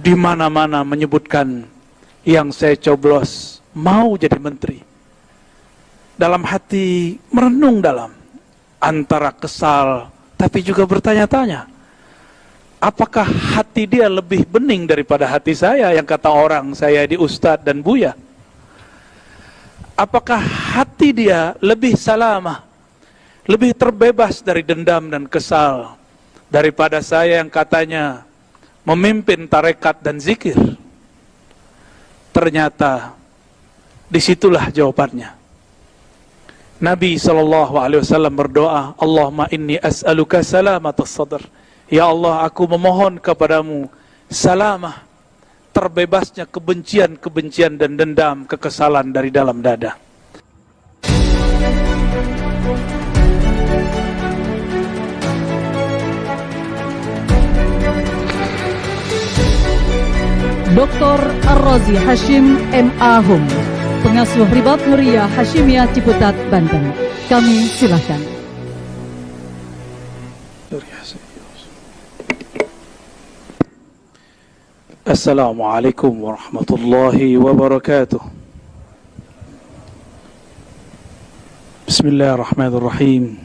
di mana-mana menyebutkan yang saya coblos mau jadi menteri. Dalam hati merenung dalam, antara kesal tapi juga bertanya-tanya, apakah hati dia lebih bening daripada hati saya yang kata orang saya di Ustadz dan Buya? Apakah hati dia lebih salamah, lebih terbebas dari dendam dan kesal daripada saya yang katanya memimpin tarekat dan zikir? Ternyata disitulah jawabannya. Nabi SAW berdoa, Allahumma inni as'aluka salamatas sadr. Ya Allah, aku memohon kepadamu salamah, terbebasnya kebencian-kebencian dan dendam, kekesalan dari dalam dada. Dr. Ar-Razi Hashim M.A. Hum, Pengasuh Ribat Nuriyah Hashimiyah Ciputat, Banten. Kami silakan. Assalamualaikum warahmatullahi wabarakatuh. Bismillahirrahmanirrahim.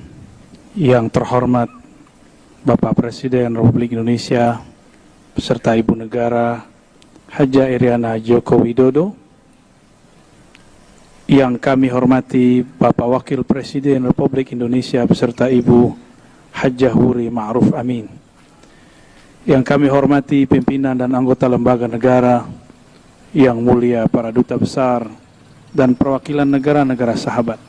Yang terhormat Bapak Presiden Republik Indonesia beserta Ibu Negara Hajah Iriana Joko Widodo, yang kami hormati Bapak Wakil Presiden Republik Indonesia beserta Ibu Hajah Huri Ma'ruf Amin, yang kami hormati pimpinan dan anggota lembaga negara yang mulia, para duta besar dan perwakilan negara-negara sahabat,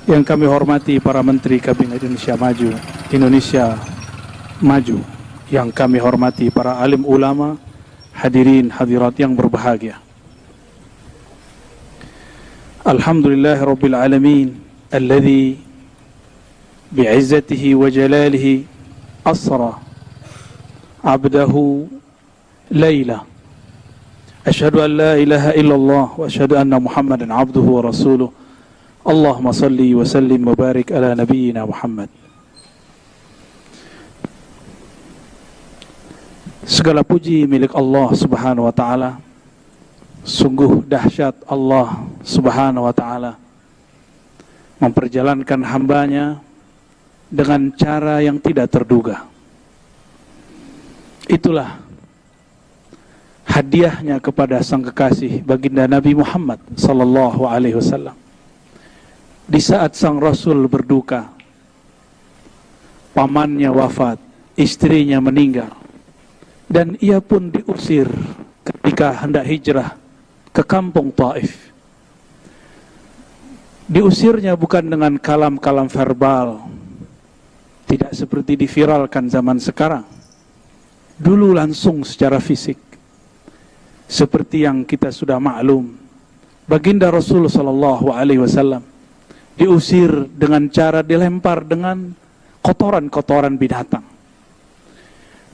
yang kami hormati para menteri Kabinet Indonesia Maju, yang kami hormati para alim ulama, hadirin hadirat yang berbahagia. Alhamdulillah Rabbil Alamin alladhi bi'izzatihi wa jalalihi asra abdahu layla. Ashhadu an la ilaha illallah wa ashhadu anna Muhammadan abduhu wa rasuluh. Allahumma salli wa sallim wa barik ala nabiyyina Muhammad. Segala puji milik Allah Subhanahu wa ta'ala. Sungguh dahsyat Allah Subhanahu wa ta'ala memperjalankan hambanya dengan cara yang tidak terduga. Itulah hadiahnya kepada sang kekasih baginda Nabi Muhammad sallallahu alaihi wasallam. Di saat sang Rasul berduka, pamannya wafat, istrinya meninggal, dan ia pun diusir ketika hendak hijrah ke kampung Taif. Diusirnya bukan dengan kalam-kalam verbal, tidak seperti diviralkan zaman sekarang. Dulu langsung secara fisik. Seperti yang kita sudah maklum, baginda Rasul sallallahu alaihi wasallam diusir dengan cara dilempar dengan kotoran-kotoran binatang,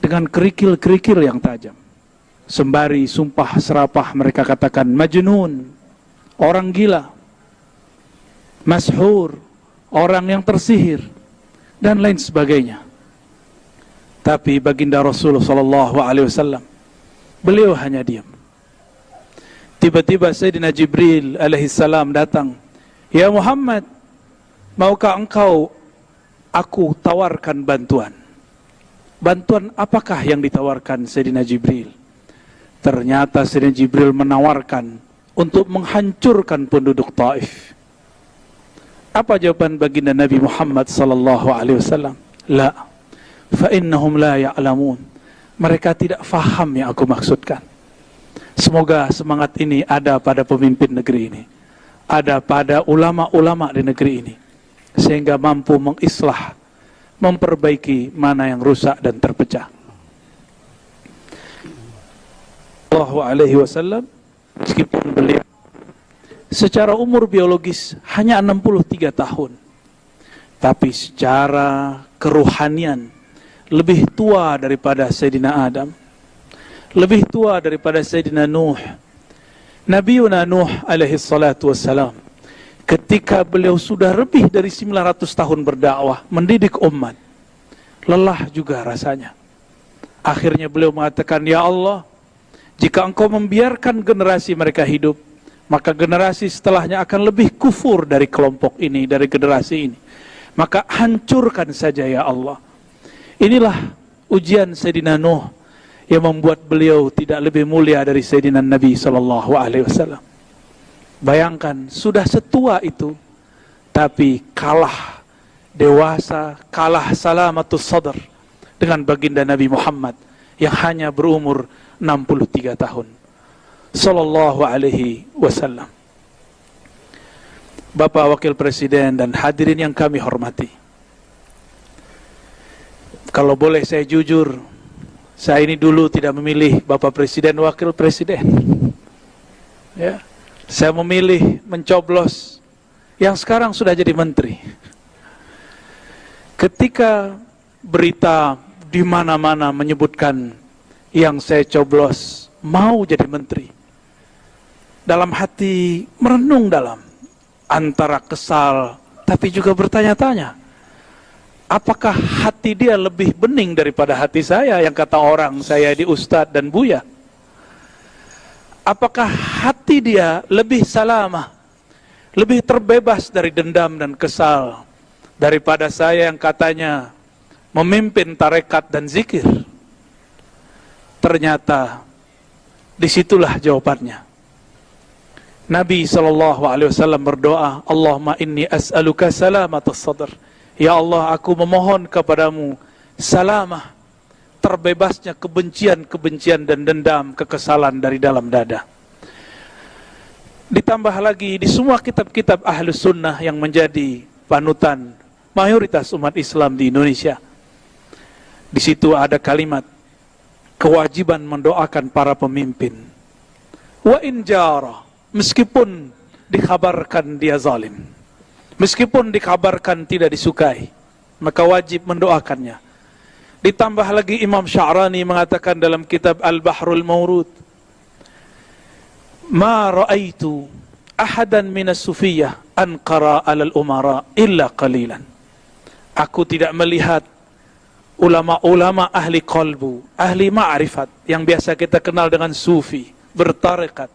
dengan kerikil-kerikil yang tajam. Sembari sumpah serapah mereka katakan majnun, orang gila, mashur, orang yang tersihir, dan lain sebagainya. Tapi baginda Rasulullah SAW, beliau hanya diam. Tiba-tiba Sayyidina Jibril alaihissalam datang. Ya Muhammad, maukah engkau aku tawarkan bantuan? Bantuan apakah yang ditawarkan Sayyidina Jibril? Ternyata Sayyidina Jibril menawarkan untuk menghancurkan penduduk Taif. Apa jawaban baginda Nabi Muhammad sallallahu alaihi wasallam? La, fa innahum la ya'lamun. Mereka tidak faham yang aku maksudkan. Semoga semangat ini ada pada pemimpin negeri ini, ada pada ulama-ulama di negeri ini, sehingga mampu mengislah, memperbaiki mana yang rusak dan terpecah. Sallallahu alaihi wasallam, meskipun beliau secara umur biologis hanya 63 tahun, tapi secara keruhanian lebih tua daripada Sayyidina Adam, lebih tua daripada Sayyidina Nuh. Nabiuna Nuh alaihi salatu wassalam, ketika beliau sudah lebih dari 900 tahun berdakwah, mendidik umat, lelah juga rasanya. Akhirnya beliau mengatakan, ya Allah, jika engkau membiarkan generasi mereka hidup, maka generasi setelahnya akan lebih kufur dari kelompok ini, dari generasi ini. Maka hancurkan saja ya Allah. Inilah ujian Sayyidina Nuh yang membuat beliau tidak lebih mulia dari Sayyidina Nabi SAW. Bayangkan, sudah setua itu, tapi kalah dewasa, kalah salamatus sadar dengan baginda Nabi Muhammad yang hanya berumur 63 tahun. Sallallahu alaihi wasallam. Bapak Wakil Presiden dan hadirin yang kami hormati, kalau boleh saya jujur, saya ini dulu tidak memilih Bapak Presiden, Wakil Presiden. Ya, saya memilih mencoblos yang sekarang sudah jadi menteri. Ketika berita di mana-mana menyebutkan yang saya coblos mau jadi menteri, dalam hati merenung dalam, antara kesal tapi juga bertanya-tanya, apakah hati dia lebih bening daripada hati saya yang kata orang saya di Ustadz dan Buya? Apakah hati dia lebih salamah, lebih terbebas dari dendam dan kesal daripada saya yang katanya memimpin tarekat dan zikir? Ternyata disitulah jawabannya. Nabi SAW berdoa, Allahumma inni as'aluka salamatus sadr. Ya Allah, aku memohon kepadamu salamah, terbebasnya kebencian-kebencian dan dendam, kekesalan dari dalam dada. Ditambah lagi di semua kitab-kitab Ahlus Sunnah yang menjadi panutan mayoritas umat Islam di Indonesia, di situ ada kalimat kewajiban mendoakan para pemimpin. Wa in jara, meskipun dikabarkan dia zalim, meskipun dikabarkan tidak disukai, maka wajib mendoakannya. Ditambah lagi Imam Sya'rani mengatakan dalam kitab Al-Bahrul Mawrud, ma ra'aitu ahadan minas sufiyah anqara alal umara illa qalilan. Aku tidak melihat ulama-ulama ahli qalbu, ahli ma'rifat, yang biasa kita kenal dengan sufi, bertarekat,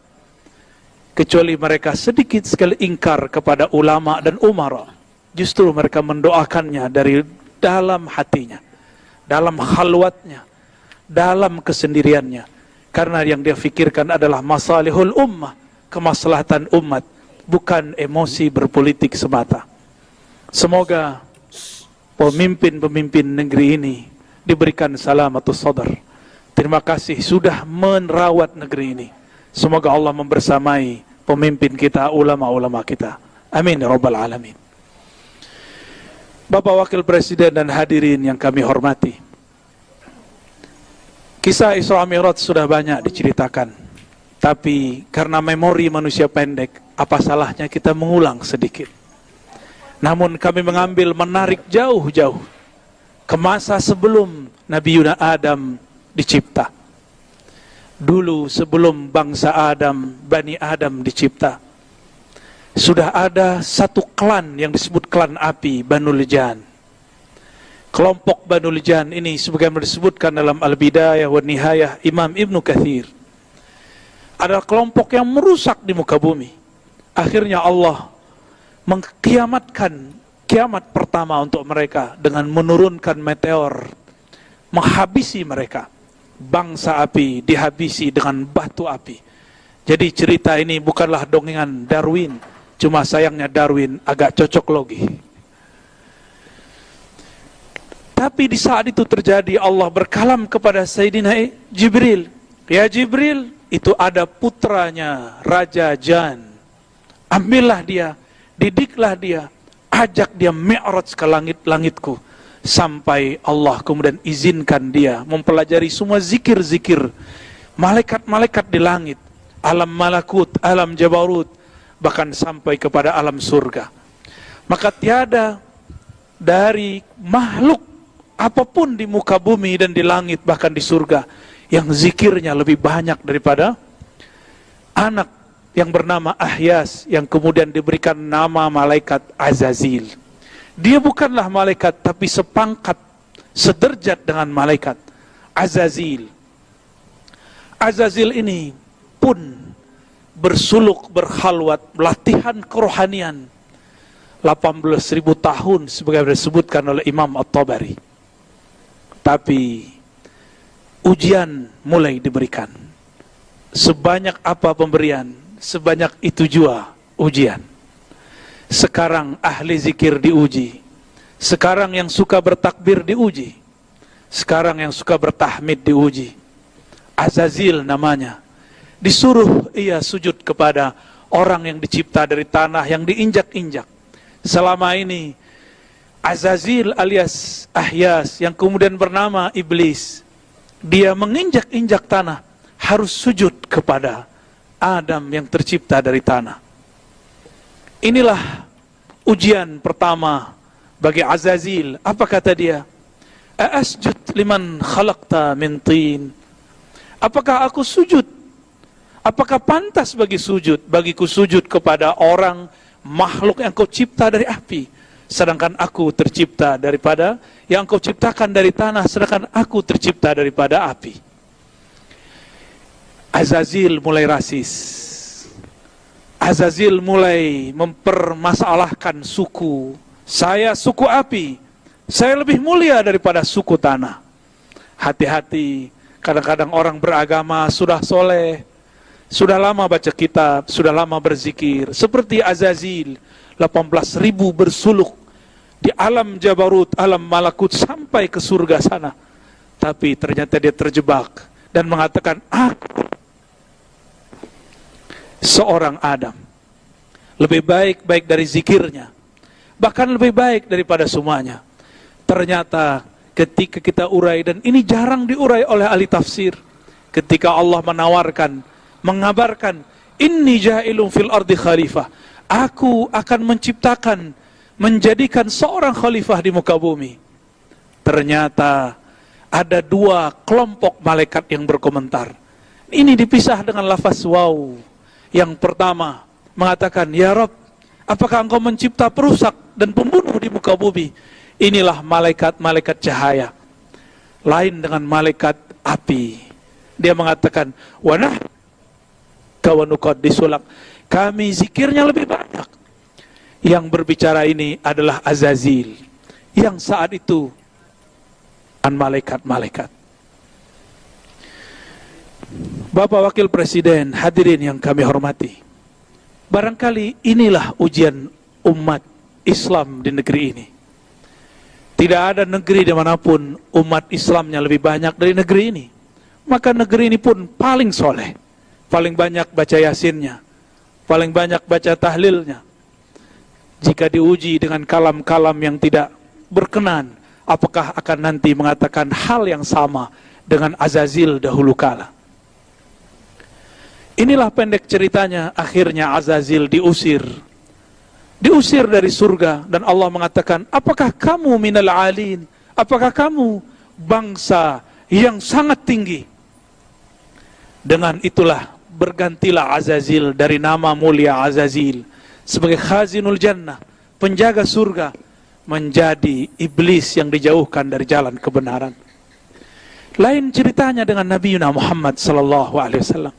kecuali mereka sedikit sekali ingkar kepada ulama dan umara. Justru mereka mendoakannya dari dalam hatinya, dalam khalwatnya, dalam kesendiriannya, karena yang dia fikirkan adalah masalihul ummah, kemaslahatan umat, bukan emosi berpolitik semata. Semoga pemimpin-pemimpin negeri ini diberikan salamatus sadar. Terima kasih sudah merawat negeri ini. Semoga Allah membersamai pemimpin kita, ulama-ulama kita. Amin ya rabbal alamin. Bapak Wakil Presiden dan hadirin yang kami hormati, kisah Isra Mi'raj sudah banyak diceritakan, tapi karena memori manusia pendek, apa salahnya kita mengulang sedikit. Namun kami mengambil menarik jauh-jauh ke masa sebelum Nabi Yuna Adam dicipta. Dulu sebelum bangsa Adam, Bani Adam dicipta, sudah ada satu klan yang disebut klan api, Banul Jan. Kelompok Banul Jan ini sebagaimana disebutkan dalam Al-Bidayah wa Nihayah Imam Ibnu Katsir, adalah kelompok yang merusak di muka bumi. Akhirnya Allah mengkiamatkan kiamat pertama untuk mereka dengan menurunkan meteor, menghabisi mereka. Bangsa api dihabisi dengan batu api. Jadi cerita ini bukanlah dongengan Darwin, cuma sayangnya Darwin agak cocok logi. Tapi di saat itu terjadi, Allah berkalam kepada Sayyidina Jibril, ya Jibril, itu ada putranya Raja Jan, ambillah dia, didiklah dia, ajak dia mi'raj ke langit-langitku, sampai Allah kemudian izinkan dia mempelajari semua zikir-zikir malaikat-malaikat di langit, alam malakut, alam jabarut, bahkan sampai kepada alam surga. Maka tiada dari makhluk apapun di muka bumi dan di langit, bahkan di surga, yang zikirnya lebih banyak daripada anak yang bernama Ahyas, yang kemudian diberikan nama malaikat Azazil. Dia bukanlah malaikat, tapi sepangkat, sederjat dengan malaikat. Azazil. Azazil ini pun bersuluk, berkhalwat, latihan kerohanian 18.000 tahun sebagaimana disebutkan oleh Imam At-Tabari. Tapi ujian mulai diberikan. Sebanyak apa pemberian, sebanyak itu jua ujian. Sekarang ahli zikir diuji. Sekarang yang suka bertakbir diuji. Sekarang yang suka bertahmid diuji. Azazil namanya. Disuruh ia sujud kepada orang yang dicipta dari tanah yang diinjak-injak. Selama ini Azazil alias Ahyas yang kemudian bernama Iblis, dia menginjak-injak tanah, harus sujud kepada Adam yang tercipta dari tanah. Inilah ujian pertama bagi Azazil. Apa kata dia? Asjud liman khalaqta min tin. Apakah aku sujud? Apakah pantas bagiku sujud kepada orang makhluk yang kau cipta dari api, sedangkan aku tercipta daripada yang kau ciptakan dari tanah, sedangkan aku tercipta daripada api. Azazil mulai rasis. Azazil mulai mempermasalahkan suku. Saya suku api, saya lebih mulia daripada suku tanah. Hati-hati, kadang-kadang orang beragama sudah soleh, sudah lama baca kitab, sudah lama berzikir, seperti Azazil, 18.000 bersuluk di alam Jabarut, alam Malakut sampai ke surga sana. Tapi ternyata dia terjebak dan mengatakan, aku seorang Adam, lebih baik dari zikirnya, bahkan lebih baik daripada semuanya. Ternyata ketika kita urai, dan ini jarang diurai oleh ahli tafsir, ketika Allah mengabarkan, inni ja'ilun fil ardi khalifah, aku akan menciptakan, menjadikan seorang khalifah di muka bumi. Ternyata ada dua kelompok malaikat yang berkomentar. Ini dipisah dengan lafaz waw. Yang pertama mengatakan, ya Rabb, apakah engkau mencipta perusak dan pembunuh di muka bumi? Inilah malaikat-malaikat cahaya. Lain dengan malaikat api. Dia mengatakan, wanah kawanukad disulak, kami zikirnya lebih banyak. Yang berbicara ini adalah Azazil, yang saat itu malaikat-malaikat. Bapak Wakil Presiden, hadirin yang kami hormati, barangkali inilah ujian umat Islam di negeri ini. Tidak ada negeri dimanapun umat Islamnya lebih banyak dari negeri ini. Maka negeri ini pun paling soleh, paling banyak baca yasinnya, paling banyak baca tahlilnya. Jika diuji dengan kalam-kalam yang tidak berkenan, apakah akan nanti mengatakan hal yang sama dengan Azazil dahulu kala? Inilah pendek ceritanya, akhirnya Azazil diusir dari surga, dan Allah mengatakan, apakah kamu minal alin? Apakah kamu bangsa yang sangat tinggi? Dengan itulah bergantilah Azazil dari nama mulia Azazil sebagai khazinul jannah, penjaga surga, menjadi iblis yang dijauhkan dari jalan kebenaran. Lain ceritanya dengan Nabi Muhammad sallallahu alaihi wasallam.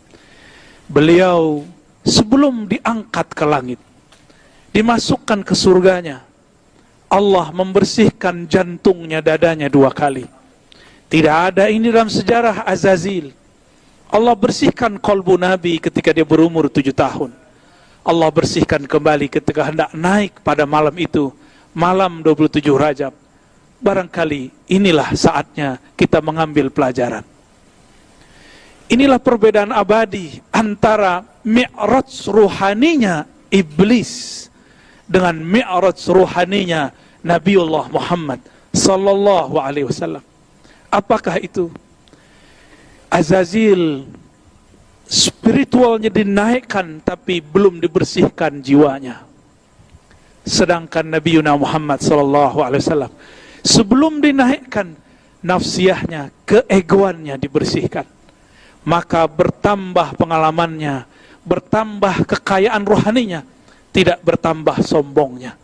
Beliau sebelum diangkat ke langit, dimasukkan ke surganya, Allah membersihkan jantungnya, dadanya 2 kali. Tidak ada ini dalam sejarah Azazil. Allah bersihkan kolbu Nabi ketika dia berumur 7 tahun. Allah bersihkan kembali ketika hendak naik pada malam itu, malam 27 Rajab. Barangkali inilah saatnya kita mengambil pelajaran. Inilah perbedaan abadi antara mi'raj ruhaninya iblis dengan mi'raj ruhaninya Nabiullah Muhammad sallallahu alaihi wasallam. Apakah itu? Azazil spiritualnya dinaikkan tapi belum dibersihkan jiwanya. Sedangkan Nabi Muhammad sallallahu alaihi wasallam sebelum dinaikkan, nafsiyahnya, keegoannya dibersihkan. Maka bertambah pengalamannya, bertambah kekayaan rohaninya, tidak bertambah sombongnya.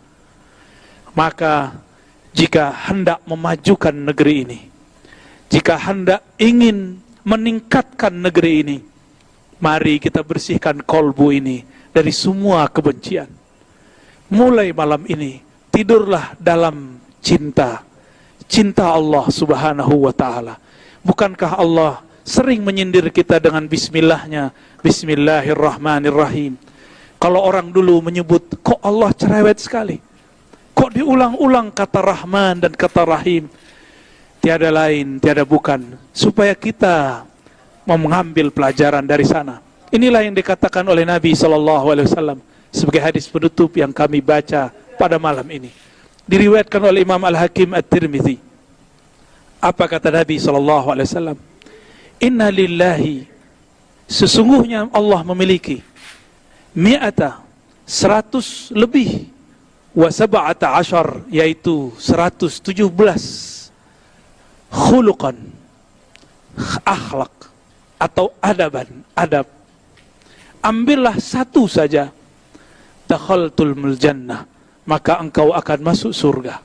Maka jika hendak memajukan negeri ini, Jika hendak ingin meningkatkan negeri ini, mari kita bersihkan kolbu ini dari semua kebencian. Mulai malam ini, tidurlah dalam cinta Allah subhanahu wa ta'ala. Bukankah Allah sering menyindir kita dengan bismillahnya, bismillahirrahmanirrahim. Kalau orang dulu menyebut, kok Allah cerewet sekali, kok diulang-ulang kata Rahman dan kata Rahim. Tiada lain, tiada bukan, supaya kita mau mengambil pelajaran dari sana. Inilah yang dikatakan oleh Nabi SAW sebagai hadis penutup yang kami baca pada malam ini. Diriwayatkan oleh Imam Al-Hakim At-Tirmidzi. Apa kata Nabi SAW? Inna lillahi, sesungguhnya Allah memiliki 100 lebih, wa 17, yaitu 117 khuluqan, akhlak atau adab. Ambillah satu saja, dakhaltul jannah, maka engkau akan masuk surga.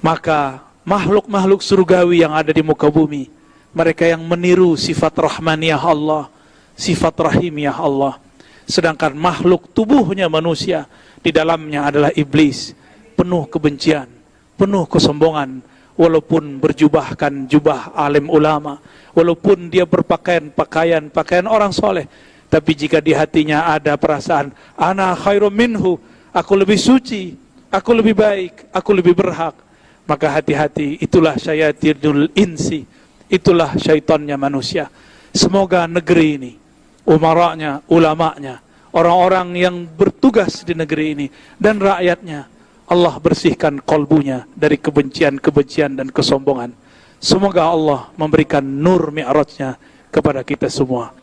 Maka makhluk-makhluk surgawi yang ada di muka bumi, mereka yang meniru sifat rahmaniyah Allah, sifat rahimiyah Allah. Sedangkan makhluk tubuhnya manusia, di dalamnya adalah iblis, penuh kebencian, penuh kesombongan. Walaupun berjubahkan jubah alim ulama, walaupun dia berpakaian pakaian orang soleh, tapi jika di hatinya ada perasaan ana khairum minhu, aku lebih suci, aku lebih baik, aku lebih berhak, maka hati-hati, itulah syayatinul insi, itulah syaitannya manusia. Semoga negeri ini, umaranya, ulamanya, orang-orang yang bertugas di negeri ini dan rakyatnya, Allah bersihkan kolbunya dari kebencian-kebencian dan kesombongan. Semoga Allah memberikan nur mi'rajnya kepada kita semua.